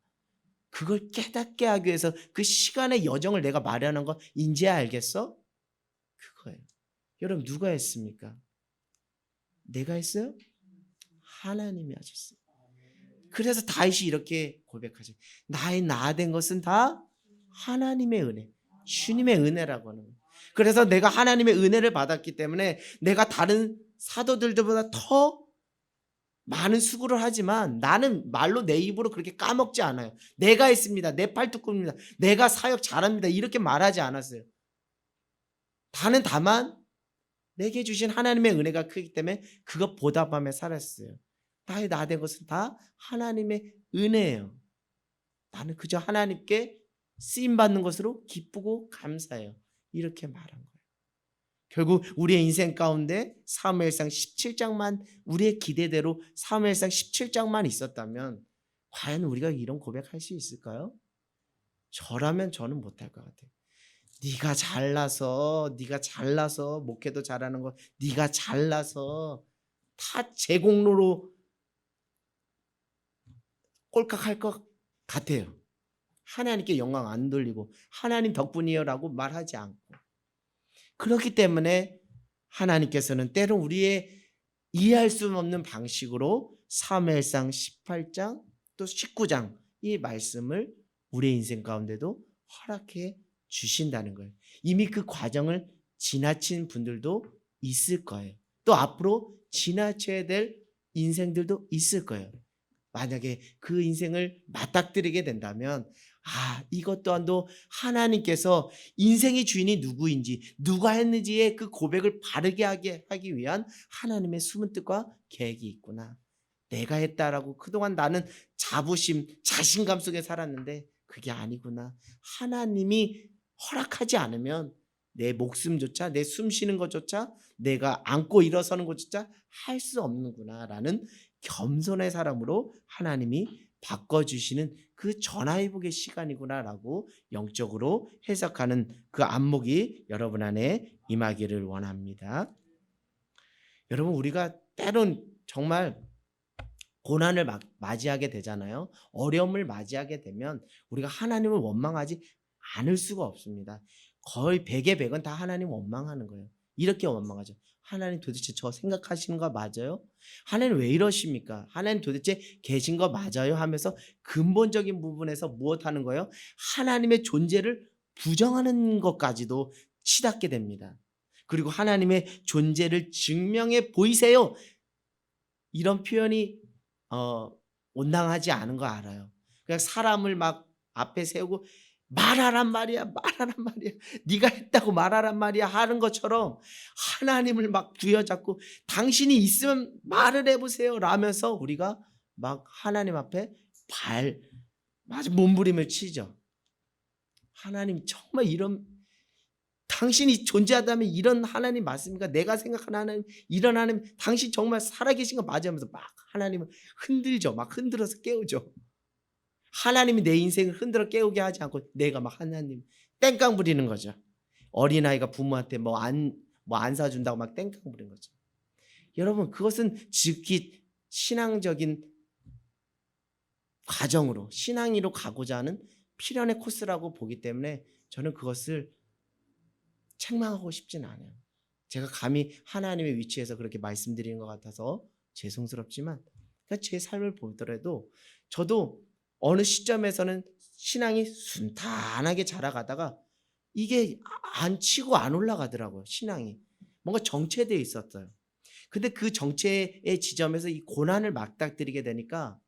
그걸 깨닫게 하기 위해서 그 시간의 여정을 내가 마련한 거 이제 알겠어? 그거예요. 여러분, 누가 했습니까? 내가 했어요? 하나님이 하셨어요. 그래서 다윗이 이렇게 고백하죠. 나의 나 된 것은 다 하나님의 은혜, 주님의 은혜라고 하는 거예요. 그래서 내가 하나님의 은혜를 받았기 때문에 내가 다른 사도들보다 더 많은 수고를 하지만 나는 말로 내 입으로 그렇게 까먹지 않아요. 내가 했습니다. 내 팔뚝굽니다. 내가 사역 잘합니다. 이렇게 말하지 않았어요. 나는 다만 내게 주신 하나님의 은혜가 크기 때문에 그것 보답하며 살았어요. 나의 나 된 것은 다 하나님의 은혜예요. 나는 그저 하나님께 쓰임받는 것으로 기쁘고 감사해요. 이렇게 말한 거예요. 결국 우리의 인생 가운데 사무엘상 17장만, 우리의 기대대로 사무엘상 17장만 있었다면 과연 우리가 이런 고백할 수 있을까요? 저라면 저는 못할 것 같아요. 네가 잘나서 목회도 잘하는 거, 네가 잘나서 다 제공로로 꼴깍할 것 같아요. 하나님께 영광 안 돌리고 하나님 덕분이요라고 말하지 않고, 그렇기 때문에 하나님께서는 때론 우리의 이해할 수 없는 방식으로 사무엘상 18장 또 19장 이 말씀을 우리의 인생 가운데도 허락해 주신다는 거예요. 이미 그 과정을 지나친 분들도 있을 거예요. 또 앞으로 지나쳐야 될 인생들도 있을 거예요. 만약에 그 인생을 맞닥뜨리게 된다면 이것 또한도 하나님께서 인생의 주인이 누구인지, 누가 했는지의 그 고백을 바르게 하기 위한 하나님의 숨은 뜻과 계획이 있구나. 내가 했다라고 그동안 나는 자부심, 자신감 속에 살았는데 그게 아니구나. 하나님이 허락하지 않으면 내 목숨조차, 내 숨 쉬는 것조차, 내가 안고 일어서는 것조차 할 수 없는구나라는 겸손의 사람으로 하나님이 바꿔주시는 그 전화위복의 시간이구나라고 영적으로 해석하는 그 안목이 여러분 안에 임하기를 원합니다. 여러분, 우리가 때론 정말 고난을 맞이하게 되잖아요. 어려움을 맞이하게 되면 우리가 하나님을 원망하지 않을 수가 없습니다. 거의 100의 100은 다 하나님 원망하는 거예요. 이렇게 원망하죠. 하나님, 도대체 저 생각하시는 거 맞아요? 하나님 왜 이러십니까? 하나님 도대체 계신 거 맞아요? 하면서 근본적인 부분에서 무엇 하는 거예요? 하나님의 존재를 부정하는 것까지도 치닫게 됩니다. 그리고 하나님의 존재를 증명해 보이세요. 이런 표현이 온당하지 않은 거 알아요. 그냥 사람을 막 앞에 세우고 말하란 말이야, 네가 했다고 말하란 말이야 하는 것처럼 하나님을 막 부여잡고 당신이 있으면 말을 해보세요 라면서 우리가 막 하나님 앞에 몸부림을 치죠. 하나님, 정말 당신이 존재하다면 이런 하나님 맞습니까? 내가 생각하는 하나님, 이런 하나님, 당신 정말 살아계신 거 맞으면서 막 하나님을 흔들죠. 막 흔들어서 깨우죠. 하나님이 내 인생을 흔들어 깨우게 하지 않고 내가 막 하나님 땡깡 부리는 거죠. 어린아이가 부모한테 뭐 안 사준다고 막 땡깡 부리는 거죠. 여러분, 그것은 즉히 신앙적인 과정으로, 신앙이로 가고자 하는 필연의 코스라고 보기 때문에 저는 그것을 책망하고 싶지는 않아요. 제가 감히 하나님의 위치에서 그렇게 말씀드리는 것 같아서 죄송스럽지만, 제 삶을 보더라도 저도 어느 시점에서는 신앙이 순탄하게 자라가다가 이게 안 치고 안 올라가더라고요. 신앙이 뭔가 정체되어 있었어요. 근데 그 정체의 지점에서 이 고난을 맞닥뜨리게 되니까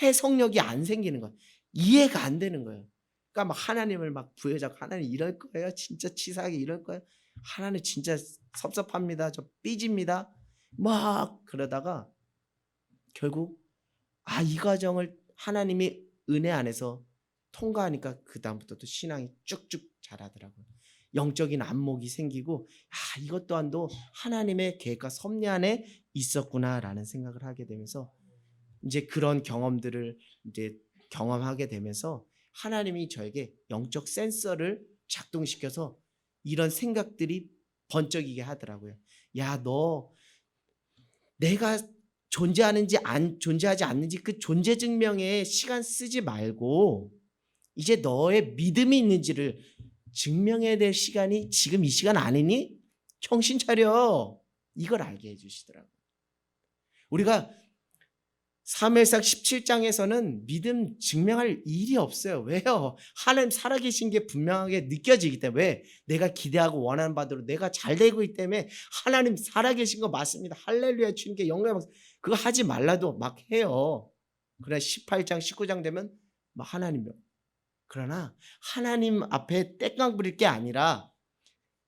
해석력이 안 생기는 거예요. 이해가 안 되는 거예요. 그러니까 막 하나님을 막 부여잡고, 하나님 이럴 거예요? 진짜 치사하게 이럴 거예요? 하나님 진짜 섭섭합니다. 저 삐집니다. 막 그러다가 결국 이 과정을 하나님이 은혜 안에서 통과하니까 그 다음부터 또 신앙이 쭉쭉 자라더라고요. 영적인 안목이 생기고 이것 또한도 하나님의 계획과 섭리 안에 있었구나라는 생각을 하게 되면서 이제 그런 경험들을 이제 경험하게 되면서 하나님이 저에게 영적 센서를 작동시켜서 이런 생각들이 번쩍이게 하더라고요. 야, 너 내가 존재하는지 안 존재하지 않는지 그 존재 증명에 시간 쓰지 말고 이제 너의 믿음이 있는지를 증명해야 될 시간이 지금 이 시간 아니니? 정신 차려. 이걸 알게 해주시더라고요. 우리가 사무엘상 17장에서는 믿음 증명할 일이 없어요. 왜요? 하나님 살아계신 게 분명하게 느껴지기 때문에. 왜? 내가 기대하고 원하는 바대로 내가 잘 되고 있기 때문에 하나님 살아계신 거 맞습니다. 할렐루야, 주님께 영광. 그거 하지 말라도 막 해요. 그러나 18장 19장 되면 막 하나님, 그러나 하나님 앞에 땡깡 부릴 게 아니라,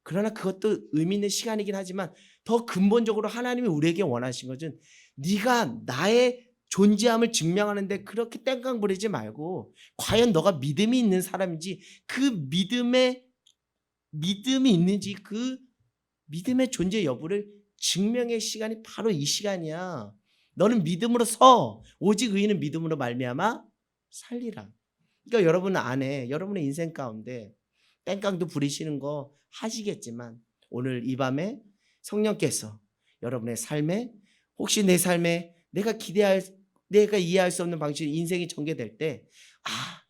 그러나 그것도 의미 있는 시간이긴 하지만 더 근본적으로 하나님이 우리에게 원하신 것은 네가 나의 존재함을 증명하는데 그렇게 땡깡 부리지 말고 과연 너가 믿음이 있는 사람인지, 그 믿음이 있는지 그 믿음의 존재 여부를 증명의 시간이 바로 이 시간이야. 너는 믿음으로 서 오직 의인은 믿음으로 말미암아 살리라. 그러니까 여러분 안에, 여러분의 인생 가운데 땡깡도 부리시는 거 하시겠지만 오늘 이 밤에 성령께서 여러분의 삶에, 혹시 내 삶에 내가 이해할 수 없는 방식으로 인생이 전개될 때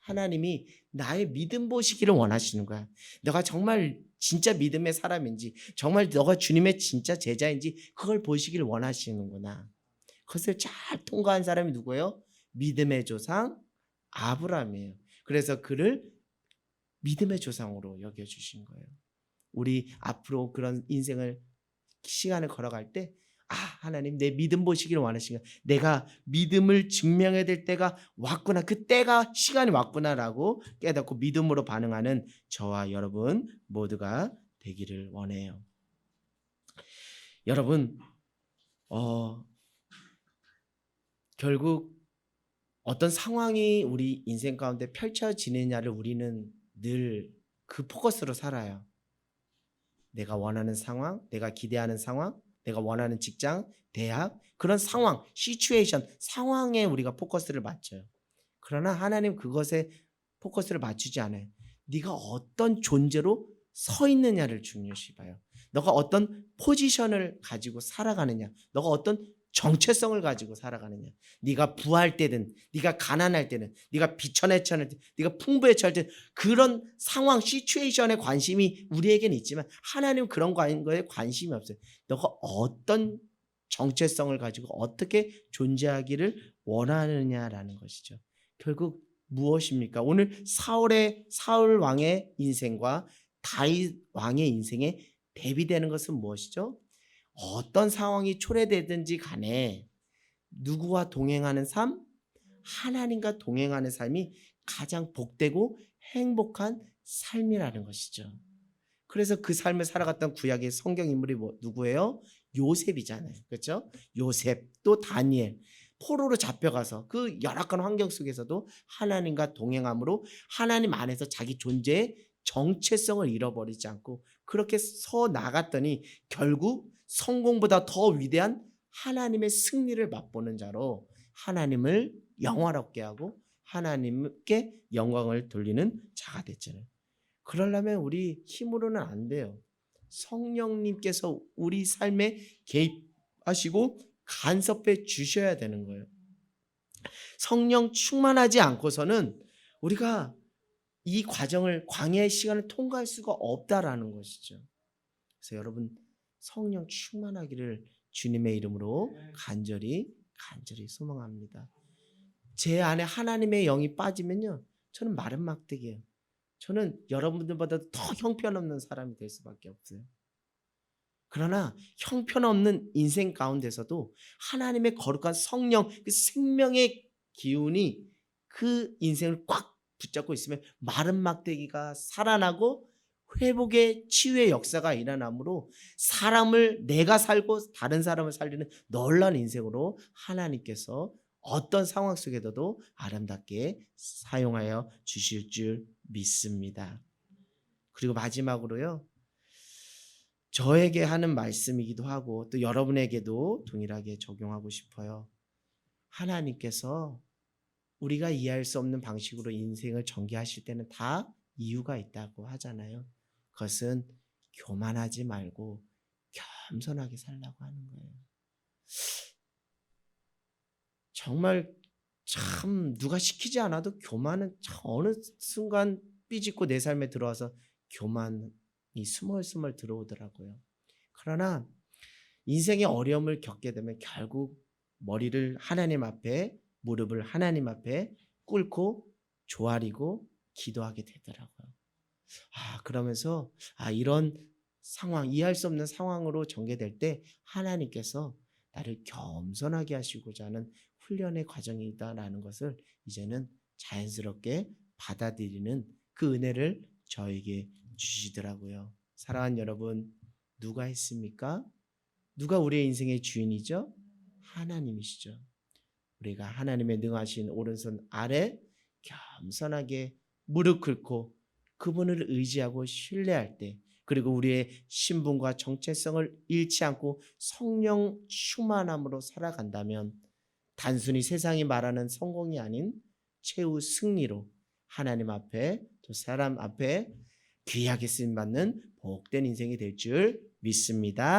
하나님이 나의 믿음 보시기를 원하시는 거야. 너가 정말 진짜 믿음의 사람인지, 정말 너가 주님의 진짜 제자인지 그걸 보시기를 원하시는구나. 그것을 잘 통과한 사람이 누구예요? 믿음의 조상 아브라함이에요. 그래서 그를 믿음의 조상으로 여겨주신 거예요. 우리 앞으로 그런 인생을 시간을 걸어갈 때 하나님 내 믿음 보시기를 원하시는 거예요. 내가 믿음을 증명해야 될 때가 왔구나, 그 때가 시간이 왔구나라고 깨닫고 믿음으로 반응하는 저와 여러분 모두가 되기를 원해요. 여러분 결국 어떤 상황이 우리 인생 가운데 펼쳐지느냐를 우리는 늘 그 포커스로 살아요. 내가 원하는 상황, 내가 기대하는 상황, 내가 원하는 직장, 대학, 그런 상황, 시츄에이션, 상황에 우리가 포커스를 맞춰요. 그러나 하나님 그것에 포커스를 맞추지 않아요. 네가 어떤 존재로 서 있느냐를 중요시 봐요. 너가 어떤 포지션을 가지고 살아가느냐, 너가 어떤 정체성을 가지고 살아가느냐. 네가 부할 때든, 네가 가난할 때는, 네가 비천해천할 때, 네가 풍부에 처할 때, 그런 상황, 시츄에이션에 관심이 우리에게는 있지만 하나님은 그런 거에 관심이 없어요. 너가 어떤 정체성을 가지고 어떻게 존재하기를 원하느냐라는 것이죠. 결국 무엇입니까? 오늘 사울 왕의 인생과 다윗 왕의 인생에 대비되는 것은 무엇이죠? 어떤 상황이 초래되든지 간에 누구와 동행하는 삶? 하나님과 동행하는 삶이 가장 복되고 행복한 삶이라는 것이죠. 그래서 그 삶을 살아갔던 구약의 성경 인물이 누구예요? 요셉이잖아요. 그렇죠? 요셉, 또 다니엘. 포로로 잡혀가서 그 열악한 환경 속에서도 하나님과 동행함으로 하나님 안에서 자기 존재의 정체성을 잃어버리지 않고 그렇게 서 나갔더니 결국 성공보다 더 위대한 하나님의 승리를 맛보는 자로 하나님을 영화롭게 하고 하나님께 영광을 돌리는 자가 됐잖아요. 그러려면 우리 힘으로는 안 돼요. 성령님께서 우리 삶에 개입하시고 간섭해 주셔야 되는 거예요. 성령 충만하지 않고서는 우리가 이 과정을, 광야의 시간을 통과할 수가 없다라는 것이죠. 그래서 여러분 성령 충만하기를 주님의 이름으로 간절히 소망합니다. 제 안에 하나님의 영이 빠지면요, 저는 마른 막대기예요. 저는 여러분들보다 더 형편없는 사람이 될 수밖에 없어요. 그러나 형편없는 인생 가운데서도 하나님의 거룩한 성령, 그 생명의 기운이 그 인생을 꽉 붙잡고 있으면 마른 막대기가 살아나고 회복의 치유의 역사가 일어나므로 사람을, 내가 살고 다른 사람을 살리는 놀라운 인생으로 하나님께서 어떤 상황 속에서도 아름답게 사용하여 주실 줄 믿습니다. 그리고 마지막으로요. 저에게 하는 말씀이기도 하고 또 여러분에게도 동일하게 적용하고 싶어요. 하나님께서 우리가 이해할 수 없는 방식으로 인생을 전개하실 때는 다 이유가 있다고 하잖아요. 그것은 교만하지 말고 겸손하게 살라고 하는 거예요. 정말 참 누가 시키지 않아도 교만은 참 어느 순간 삐짓고 내 삶에 들어와서 교만이 스멀스멀 들어오더라고요. 그러나 인생의 어려움을 겪게 되면 결국 머리를 하나님 앞에, 무릎을 하나님 앞에 꿇고 조아리고 기도하게 되더라고요. 그러면서 이런 상황, 이해할 수 없는 상황으로 전개될 때 하나님께서 나를 겸손하게 하시고자 하는 훈련의 과정이다라는 것을 이제는 자연스럽게 받아들이는 그 은혜를 저에게 주시더라고요. 사랑하는 여러분, 누가 했습니까? 누가 우리의 인생의 주인이죠? 하나님이시죠. 우리가 하나님의 능하신 오른손 아래 겸손하게 무릎 꿇고 그분을 의지하고 신뢰할 때, 그리고 우리의 신분과 정체성을 잃지 않고 성령 충만함으로 살아간다면 단순히 세상이 말하는 성공이 아닌 최후 승리로 하나님 앞에 또 사람 앞에 귀하게 쓰임받는 복된 인생이 될 줄 믿습니다.